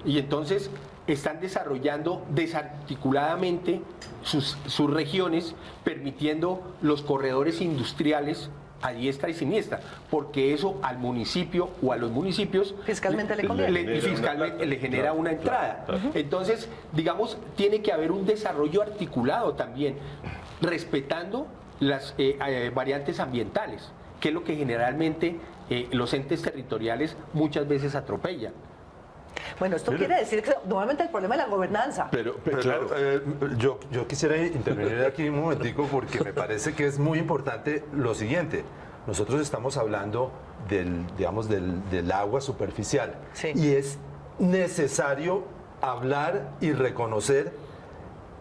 [SPEAKER 4] y entonces están desarrollando desarticuladamente sus regiones, permitiendo los corredores industriales a diestra y siniestra, porque eso al municipio o a los municipios
[SPEAKER 2] fiscalmente le conviene.
[SPEAKER 4] Fiscalmente le genera una entrada. Entonces, digamos, tiene que haber un desarrollo articulado también, respetando las variantes ambientales, que es lo que generalmente los entes territoriales muchas veces atropellan.
[SPEAKER 2] Bueno, esto quiere decir que nuevamente el problema es la gobernanza.
[SPEAKER 5] Pero claro, yo quisiera intervenir aquí un momentico porque me parece que es muy importante lo siguiente. Nosotros estamos hablando del agua superficial,
[SPEAKER 2] sí,
[SPEAKER 5] y es necesario hablar y reconocer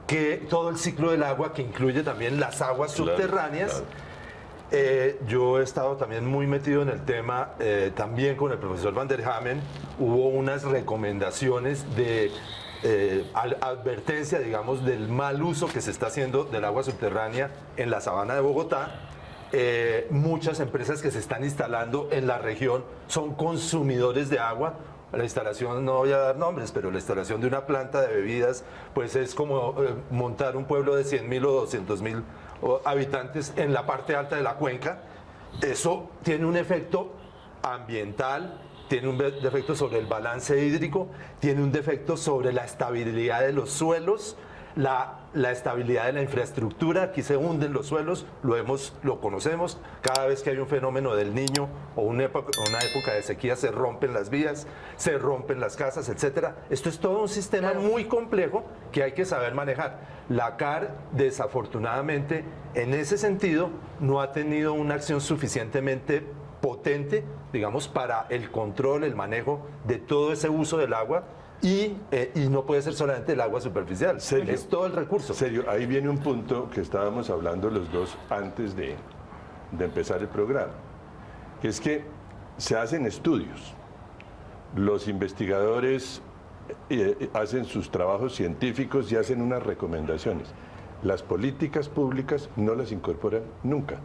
[SPEAKER 5] que todo el ciclo del agua, que incluye también las aguas subterráneas.
[SPEAKER 3] Claro.
[SPEAKER 5] Yo he estado también muy metido en el tema, también con el profesor Van der Hamen, hubo unas recomendaciones de advertencia, digamos, del mal uso que se está haciendo del agua subterránea en la sabana de Bogotá. Muchas empresas que se están instalando en la región son consumidores de agua. La instalación, no voy a dar nombres, pero la instalación de una planta de bebidas, pues es como montar un pueblo de 100.000 o 200.000 habitantes en la parte alta de la cuenca. Eso tiene un efecto ambiental, tiene un efecto sobre el balance hídrico, tiene un defecto sobre la estabilidad de los suelos, la estabilidad de la infraestructura. Aquí se hunden los suelos, lo conocemos. Cada vez que hay un fenómeno del Niño o una época de sequía, se rompen las vías, se rompen las casas, etcétera. Esto es todo un sistema muy complejo que hay que saber manejar. La CAR, desafortunadamente, en ese sentido, no ha tenido una acción suficientemente potente, digamos, para el control, el manejo de todo ese uso del agua. Y no puede ser solamente el agua superficial,
[SPEAKER 3] Sergio,
[SPEAKER 5] es todo el recurso.
[SPEAKER 3] Sergio, ahí viene un punto que estábamos hablando los dos antes de empezar el programa, que es que se hacen estudios, los investigadores hacen sus trabajos científicos y hacen unas recomendaciones. Las políticas públicas no las incorporan nunca,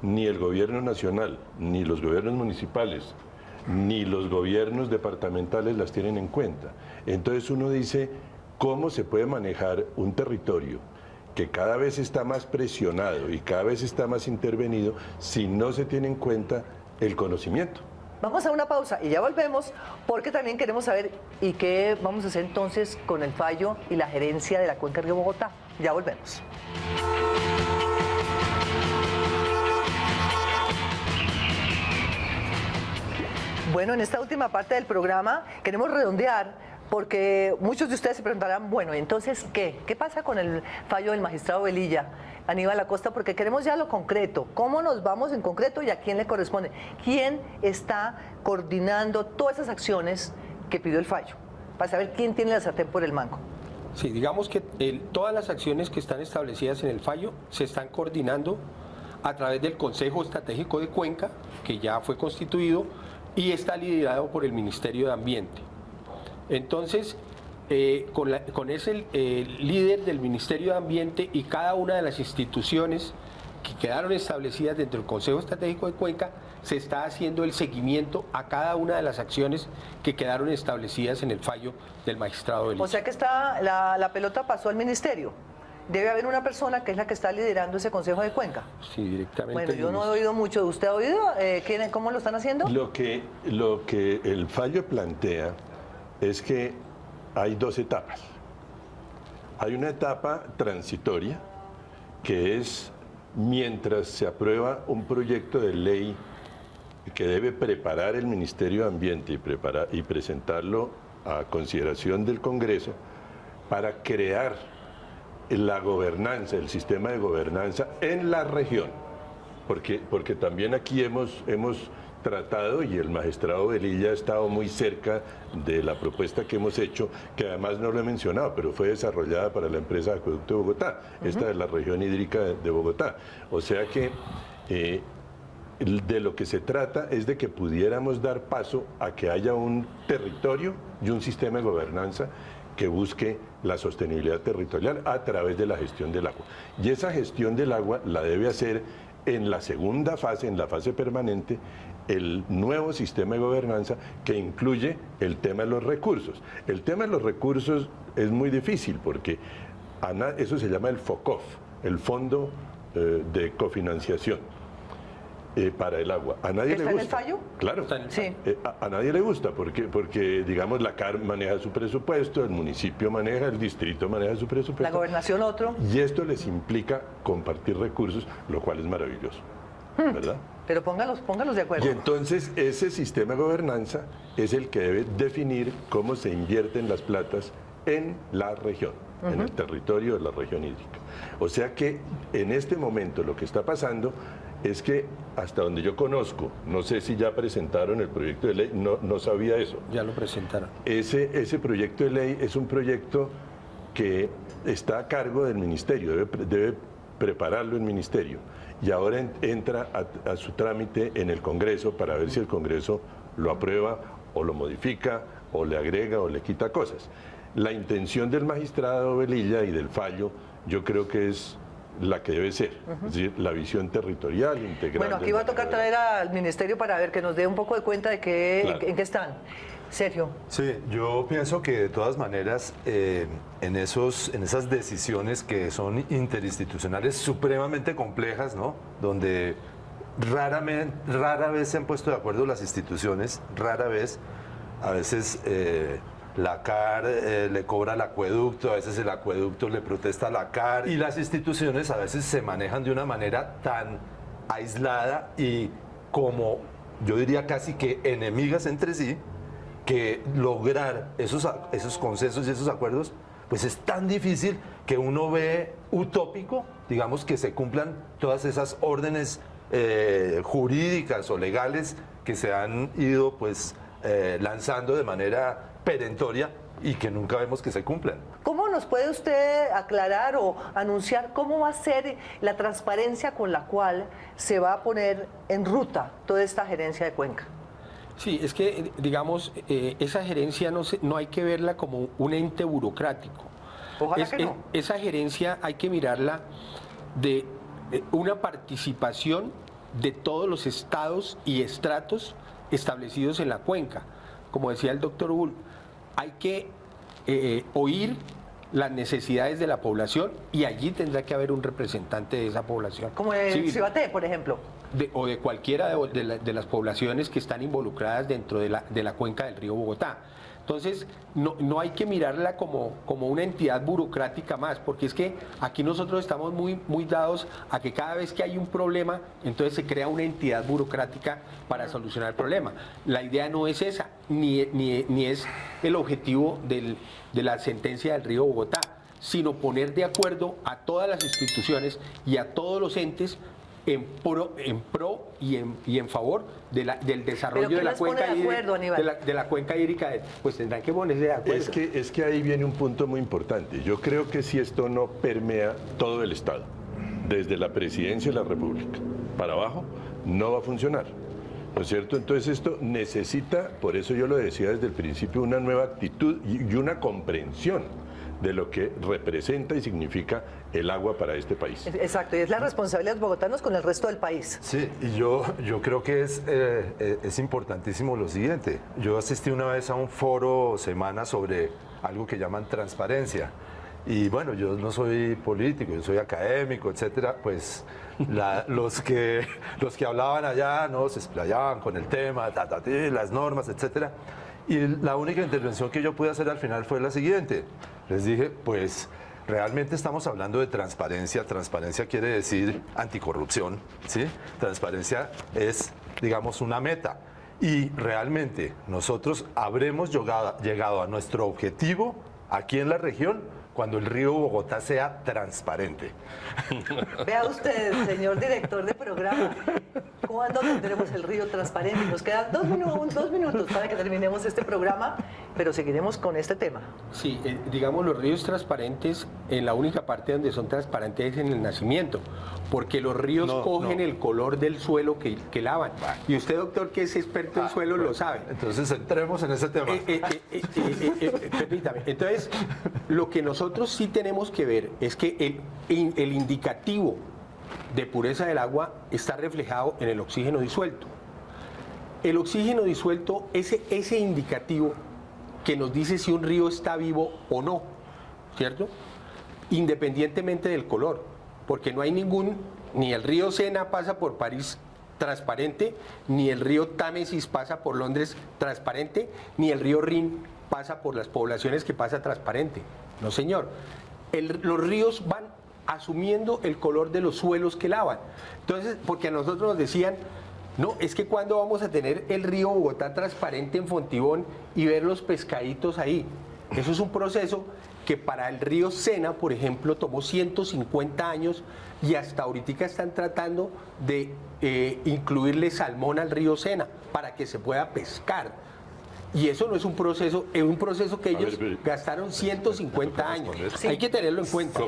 [SPEAKER 3] ni el gobierno nacional, ni los gobiernos municipales, ni los gobiernos departamentales las tienen en cuenta. Entonces uno dice, ¿cómo se puede manejar un territorio que cada vez está más presionado y cada vez está más intervenido si no se tiene en cuenta el conocimiento?
[SPEAKER 2] Vamos a una pausa y ya volvemos, porque también queremos saber y qué vamos a hacer entonces con el fallo y la gerencia de la Cuenca Río Bogotá. Ya volvemos. Bueno, en esta última parte del programa queremos redondear, porque muchos de ustedes se preguntarán, bueno, entonces, ¿qué? ¿Qué pasa con el fallo del magistrado Velilla, Aníbal Acosta? Porque queremos ya lo concreto. ¿Cómo nos vamos en concreto y a quién le corresponde? ¿Quién está coordinando todas esas acciones que pidió el fallo? Para saber quién tiene la sartén por el mango.
[SPEAKER 4] Sí, digamos que todas las acciones que están establecidas en el fallo se están coordinando a través del Consejo Estratégico de Cuenca, que ya fue constituido y está liderado por el Ministerio de Ambiente. Entonces, con ese líder del Ministerio de Ambiente y cada una de las instituciones que quedaron establecidas dentro del Consejo Estratégico de Cuenca, se está haciendo el seguimiento a cada una de las acciones que quedaron establecidas en el fallo del magistrado Velilla.
[SPEAKER 2] O sea que la pelota pasó al Ministerio. Debe haber una persona que es la que está liderando ese Consejo de Cuenca.
[SPEAKER 4] Sí, directamente.
[SPEAKER 2] Bueno, yo no he oído mucho. ¿Usted ha oído? ¿Cómo lo están haciendo?
[SPEAKER 3] Lo que el fallo plantea es que hay dos etapas. Hay una etapa transitoria, que es mientras se aprueba un proyecto de ley que debe preparar el Ministerio de Ambiente y presentarlo a consideración del Congreso, para crear la gobernanza, el sistema de gobernanza en la región. Porque también aquí hemos tratado, y el magistrado Velilla ha estado muy cerca de la propuesta que hemos hecho, que además no lo he mencionado, pero fue desarrollada para la empresa de Acueducto de Bogotá, esta de la región hídrica de Bogotá. O sea que de lo que se trata es de que pudiéramos dar paso a que haya un territorio y un sistema de gobernanza que busque la sostenibilidad territorial a través de la gestión del agua. Y esa gestión del agua la debe hacer en la segunda fase, en la fase permanente, el nuevo sistema de gobernanza que incluye el tema de los recursos. El tema de los recursos es muy difícil porque eso se llama el FOCOF, el Fondo de Cofinanciación para el agua. A nadie le gusta.
[SPEAKER 2] ¿Está en el fallo?
[SPEAKER 3] Claro.
[SPEAKER 2] Sí.
[SPEAKER 3] A nadie le gusta porque digamos, la CAR maneja su presupuesto, el municipio maneja, el distrito maneja su presupuesto.
[SPEAKER 2] La gobernación otro.
[SPEAKER 3] Y esto les implica compartir recursos, lo cual es maravilloso, ¿verdad?
[SPEAKER 2] Pero póngalos de acuerdo.
[SPEAKER 3] Y entonces ese sistema de gobernanza es el que debe definir cómo se invierten las platas en la región, en el territorio de la región hídrica. O sea que en este momento lo que está pasando es que hasta donde yo conozco, no sé si ya presentaron el proyecto de ley, no sabía eso.
[SPEAKER 4] Ya lo presentaron.
[SPEAKER 3] Ese proyecto de ley es un proyecto que está a cargo del ministerio, debe prepararlo el ministerio y ahora entra a su trámite en el Congreso para ver si el Congreso lo aprueba o lo modifica o le agrega o le quita cosas. La intención del magistrado Velilla y del fallo yo creo que es la que debe ser, es decir, la visión territorial integral.
[SPEAKER 2] Bueno, aquí va a tocar traer al ministerio para ver que nos dé un poco de cuenta de en qué están. Sergio.
[SPEAKER 5] Sí, yo pienso que de todas maneras en esas decisiones que son interinstitucionales supremamente complejas, ¿no? Donde rara vez se han puesto de acuerdo las instituciones, rara vez, a veces la CAR le cobra al acueducto, a veces el acueducto le protesta a la CAR y las instituciones a veces se manejan de una manera tan aislada y como yo diría casi que enemigas entre sí, que lograr esos consensos y esos acuerdos, pues es tan difícil que uno ve utópico, digamos, que se cumplan todas esas órdenes jurídicas o legales que se han ido pues lanzando de manera perentoria y que nunca vemos que se cumplan.
[SPEAKER 2] ¿Cómo nos puede usted aclarar o anunciar cómo va a ser la transparencia con la cual se va a poner en ruta toda esta gerencia de Cuenca?
[SPEAKER 4] Sí, es que, digamos, esa gerencia no hay que verla como un ente burocrático.
[SPEAKER 2] Ojalá que no.
[SPEAKER 4] Esa gerencia hay que mirarla de una participación de todos los estados y estratos establecidos en la cuenca. Como decía el doctor Bull, hay que oír las necesidades de la población y allí tendrá que haber un representante de esa población.
[SPEAKER 2] Como en Cibaté, por ejemplo.
[SPEAKER 4] O de cualquiera de las poblaciones que están involucradas dentro de la cuenca del río Bogotá. Entonces, no hay que mirarla como una entidad burocrática más, porque es que aquí nosotros estamos muy dados a que cada vez que hay un problema, entonces se crea una entidad burocrática para solucionar el problema. La idea no es esa, ni es el objetivo de la sentencia del río Bogotá, sino poner de acuerdo a todas las instituciones y a todos los entes en pro y en favor del desarrollo de la cuenca hídrica, pues tendrán que ponerse de acuerdo.
[SPEAKER 3] Es que ahí viene un punto muy importante. Yo creo que si esto no permea todo el Estado, desde la Presidencia de la República para abajo, no va a funcionar, ¿no es cierto? Entonces esto necesita, por eso yo lo decía desde el principio, una nueva actitud y una comprensión de lo que representa y significa el agua para este país.
[SPEAKER 2] Exacto, y es la responsabilidad de los bogotanos con el resto del país.
[SPEAKER 5] Sí, y yo creo que es importantísimo lo siguiente. Yo asistí una vez a un foro semana sobre algo que llaman transparencia. Y bueno, yo no soy político, yo soy académico, etcétera, pues los que hablaban allá no se explayaban con el tema, las normas, etcétera. Y la única intervención que yo pude hacer al final fue la siguiente. Les dije, pues realmente estamos hablando de transparencia. Transparencia quiere decir anticorrupción, ¿sí? Transparencia es, digamos, una meta. Y realmente nosotros habremos llegado a nuestro objetivo aquí en la región cuando el río Bogotá sea transparente.
[SPEAKER 2] Vea usted, señor director de programa, ¿cuándo tendremos el río transparente? Nos quedan dos minutos para que terminemos este programa, pero seguiremos con este tema.
[SPEAKER 4] Sí, digamos, los ríos transparentes, en la única parte donde son transparentes es en el nacimiento, porque los ríos cogen el color del suelo que lavan. Y usted, doctor, que es experto en suelo, lo sabe.
[SPEAKER 5] Entonces entremos en ese tema.
[SPEAKER 4] Permítame. Entonces, lo que nosotros sí tenemos que ver es que el indicativo de pureza del agua está reflejado en el oxígeno disuelto. El oxígeno disuelto, ese indicativo que nos dice si un río está vivo o no, ¿cierto? Independientemente del color, porque no hay ni el río Sena pasa por París transparente, ni el río Támesis pasa por Londres transparente, ni el río Rin pasa por las poblaciones que pasa transparente. No, señor. Los ríos van asumiendo el color de los suelos que lavan. Entonces, porque a nosotros nos decían, no, es que cuando vamos a tener el río Bogotá transparente en Fontibón y ver los pescaditos ahí. Eso es un proceso que para el río Sena, por ejemplo, tomó 150 años y hasta ahorita están tratando de incluirle salmón al río Sena para que se pueda pescar. Y eso no es un proceso, es un proceso que ellos gastaron 150 años.
[SPEAKER 2] Sí.
[SPEAKER 4] Hay que tenerlo en cuenta.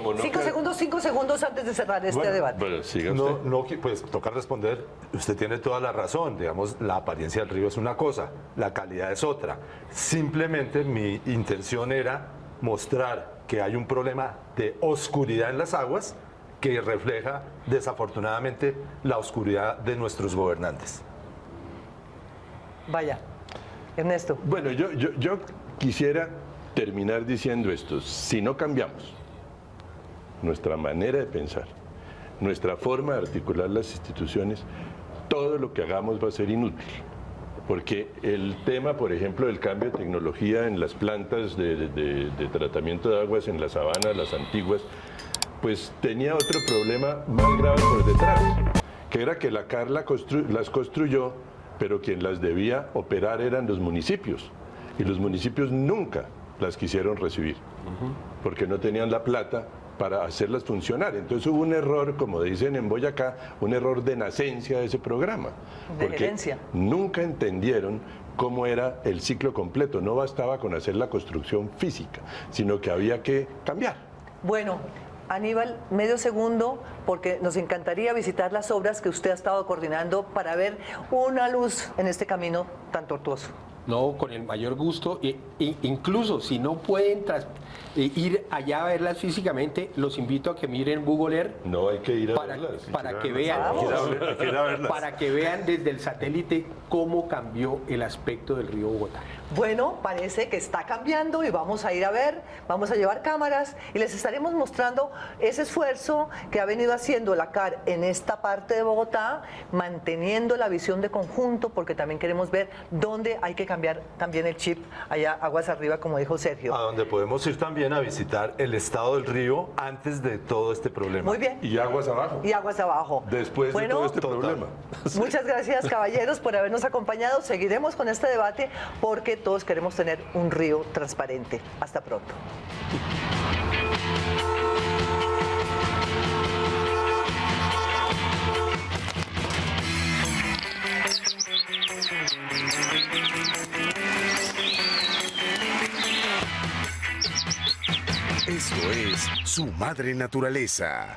[SPEAKER 2] 5 segundos antes de cerrar este debate.
[SPEAKER 3] Bueno, siga usted.
[SPEAKER 5] Pues toca responder, usted tiene toda la razón, digamos, la apariencia del río es una cosa, la calidad es otra. Simplemente mi intención era mostrar que hay un problema de oscuridad en las aguas que refleja desafortunadamente la oscuridad de nuestros gobernantes.
[SPEAKER 2] Vaya, Ernesto.
[SPEAKER 3] Bueno, yo quisiera terminar diciendo esto. Si no cambiamos nuestra manera de pensar, nuestra forma de articular las instituciones, todo lo que hagamos va a ser inútil. Porque el tema, por ejemplo, del cambio de tecnología en las plantas de tratamiento de aguas en las sabanas, las antiguas, pues tenía otro problema más grave por detrás, que era que la CAR las construyó, pero quien las debía operar eran los municipios, y los municipios nunca las quisieron recibir, porque no tenían la plata para hacerlas funcionar. Entonces hubo un error, como dicen en Boyacá, un error de nacencia de ese programa, porque nunca entendieron cómo era el ciclo completo. No bastaba con hacer la construcción física, sino que había que cambiar.
[SPEAKER 2] Bueno, Aníbal, medio segundo, porque nos encantaría visitar las obras que usted ha estado coordinando para ver una luz en este camino tan tortuoso.
[SPEAKER 4] No, con el mayor gusto. Incluso si no pueden ir allá a verlas físicamente, los invito a que miren Google Earth.
[SPEAKER 3] No hay que ir a verlas.
[SPEAKER 4] Para que vean, para que vean desde el satélite cómo cambió el aspecto del río Bogotá.
[SPEAKER 2] Bueno, parece que está cambiando y vamos a ir a ver, vamos a llevar cámaras y les estaremos mostrando ese esfuerzo que ha venido haciendo la CAR en esta parte de Bogotá, manteniendo la visión de conjunto, porque también queremos ver dónde hay que cambiar también el chip allá aguas arriba, como dijo Sergio.
[SPEAKER 5] A donde podemos ir también a visitar el estado del río antes de todo este problema.
[SPEAKER 2] Muy bien.
[SPEAKER 3] Y aguas abajo.
[SPEAKER 2] Y aguas abajo.
[SPEAKER 3] Después de todo este problema.
[SPEAKER 2] Muchas gracias, caballeros, por habernos acompañado. Seguiremos con este debate porque todos queremos tener un río transparente. Hasta pronto.
[SPEAKER 1] Esto es Su Madre Naturaleza.